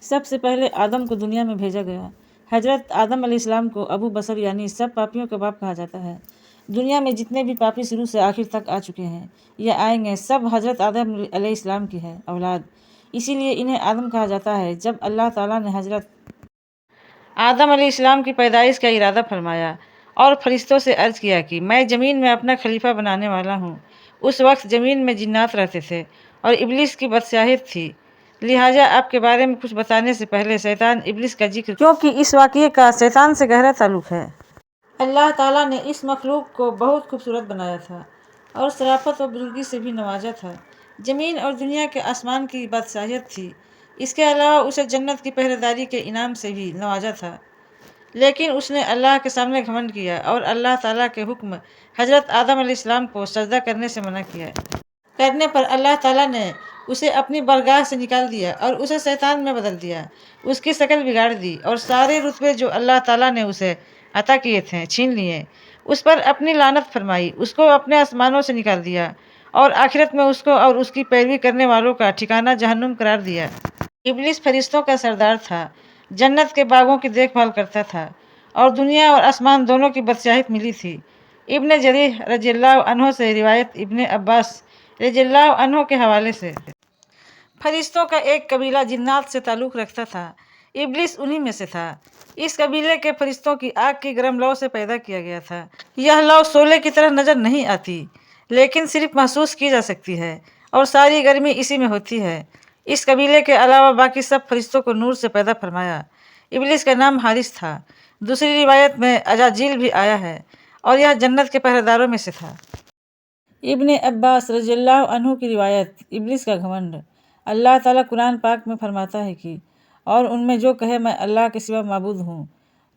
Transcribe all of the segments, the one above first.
سب سے پہلے آدم کو دنیا میں بھیجا گیا۔ حضرت آدم علیہ السلام کو ابو بشر یعنی سب پاپیوں کا باپ کہا جاتا ہے۔ دنیا میں جتنے بھی پاپی شروع سے آخر تک آ چکے ہیں یا آئیں گے، سب حضرت آدم علیہ السلام کی ہے اولاد، اسی لیے انہیں آدم کہا جاتا ہے۔ جب اللہ تعالیٰ نے حضرت آدم علیہ السلام کی پیدائش کا ارادہ فرمایا اور فرشتوں سے عرض کیا کہ میں زمین میں اپنا خلیفہ بنانے والا ہوں، اس وقت زمین میں جنات رہتے تھے اور ابلیس کی بدشاہت تھی، لہٰذا آپ کے بارے میں کچھ بتانے سے پہلے شیطان ابلیس کا ذکر، کیونکہ اس واقعے کا شیطان سے گہرا تعلق ہے۔ اللہ تعالیٰ نے اس مخلوق کو بہت خوبصورت بنایا تھا اور شرافت و بزرگی سے بھی نوازا تھا۔ زمین اور دنیا کے آسمان کی بادشاہت تھی، اس کے علاوہ اسے جنت کی پہرے داری کے انعام سے بھی نوازا تھا، لیکن اس نے اللہ کے سامنے گھمنڈ کیا اور اللہ تعالیٰ کے حکم حضرت آدم علیہ السلام کو سجدہ کرنے سے منع کیا۔ کرنے پر اللہ تعالیٰ نے اسے اپنی بارگاہ سے نکال دیا اور اسے شیطان میں بدل دیا، اس کی شکل بگاڑ دی اور سارے رتبے جو اللہ تعالیٰ نے اسے عطا کیے تھے چھین لیے، اس پر اپنی لعنت فرمائی، اس کو اپنے آسمانوں سے نکال دیا اور آخرت میں اس کو اور اس کی پیروی کرنے والوں کا ٹھکانہ جہنم قرار دیا۔ ابلیس فرشتوں کا سردار تھا، جنت کے باغوں کی دیکھ بھال کرتا تھا اور دنیا اور آسمان دونوں کی بادشاہت ملی تھی۔ ابن جریر رضی اللہ عنہ سے روایت، ابن عباس رضی اللہ عنہ کے حوالے سے، فرشتوں کا ایک قبیلہ جنات سے تعلق رکھتا تھا، ابلیس انہی میں سے تھا۔ اس قبیلے کے فرشتوں کی آگ کی گرم لو سے پیدا کیا گیا تھا۔ یہ لو شعلے کی طرح نظر نہیں آتی، لیکن صرف محسوس کی جا سکتی ہے اور ساری گرمی اسی میں ہوتی ہے۔ اس قبیلے کے علاوہ باقی سب فرشتوں کو نور سے پیدا فرمایا۔ ابلیس کا نام حارث تھا۔ دوسری روایت میں عزازیل بھی آیا ہے اور یہ جنت کے پہرے داروں میں سے تھا۔ ابن عباس رضی اللہ عنہ کی روایت، ابلیس کا گھمنڈ۔ اللہ تعالیٰ قرآن پاک میں فرماتا ہے کہ اور ان میں جو کہے میں اللہ کے سوا معبود ہوں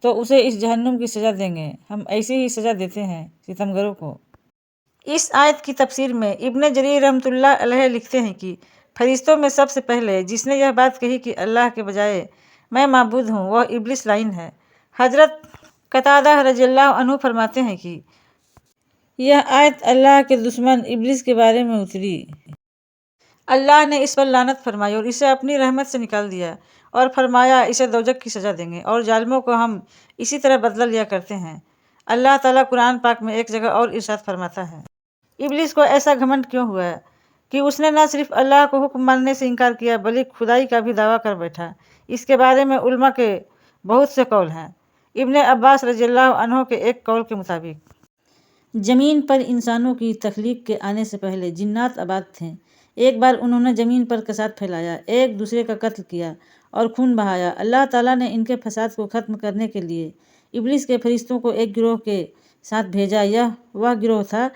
تو اسے اس جہنم کی سزا دیں گے، ہم ایسی ہی سزا دیتے ہیں ستمگروں کو۔ اس آیت کی تفسیر میں ابن جریر رحمۃ اللہ علیہ لکھتے ہیں کہ فرشتوں میں سب سے پہلے جس نے یہ بات کہی کہ اللہ کے بجائے میں معبود ہوں، وہ ابلیس لعین ہے۔ حضرت قتادہ رضی اللہ عنہ فرماتے ہیں کہ یہ آیت اللہ کے دشمن ابلیس کے بارے میں اتری۔ اللہ نے اس پر لعنت فرمائی اور اسے اپنی رحمت سے نکال دیا اور فرمایا اسے دوزخ کی سزا دیں گے اور ظالموں کو ہم اسی طرح بدلہ لیا کرتے ہیں۔ اللہ تعالیٰ قرآن پاک میں ایک جگہ اور ارشاد فرماتا ہے، ابلیس کو ایسا گھمنڈ کیوں ہوا کہ اس نے نہ صرف اللہ کو حکم ماننے سے انکار کیا بلکہ خدائی کا بھی دعویٰ کر بیٹھا۔ اس کے بارے میں علماء کے بہت سے قول ہیں۔ ابن عباس رضی اللہ عنہ کے ایک قول کے مطابق زمین پر انسانوں کی تخلیق کے آنے سے پہلے جنات آباد تھے۔ ایک بار انہوں نے زمین پر فساد پھیلایا، ایک دوسرے کا قتل کیا اور خون بہایا۔ اللہ تعالیٰ نے ان کے فساد کو ختم کرنے کے لیے ابلیس کے فرشتوں کو ایک گروہ کے ساتھ بھیجا۔ یہ وہ گروہ تھا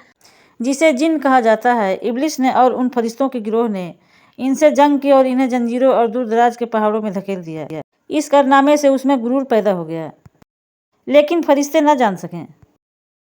جسے جن کہا جاتا ہے۔ ابلیس نے اور ان فرشتوں کے گروہ نے ان سے جنگ کی اور انہیں زنجیروں اور دور دراز کے پہاڑوں میں دھکیل دیا۔ اس کارنامے سے اس میں غرور پیدا ہو گیا، لیکن فرشتے نہ جان سکیں۔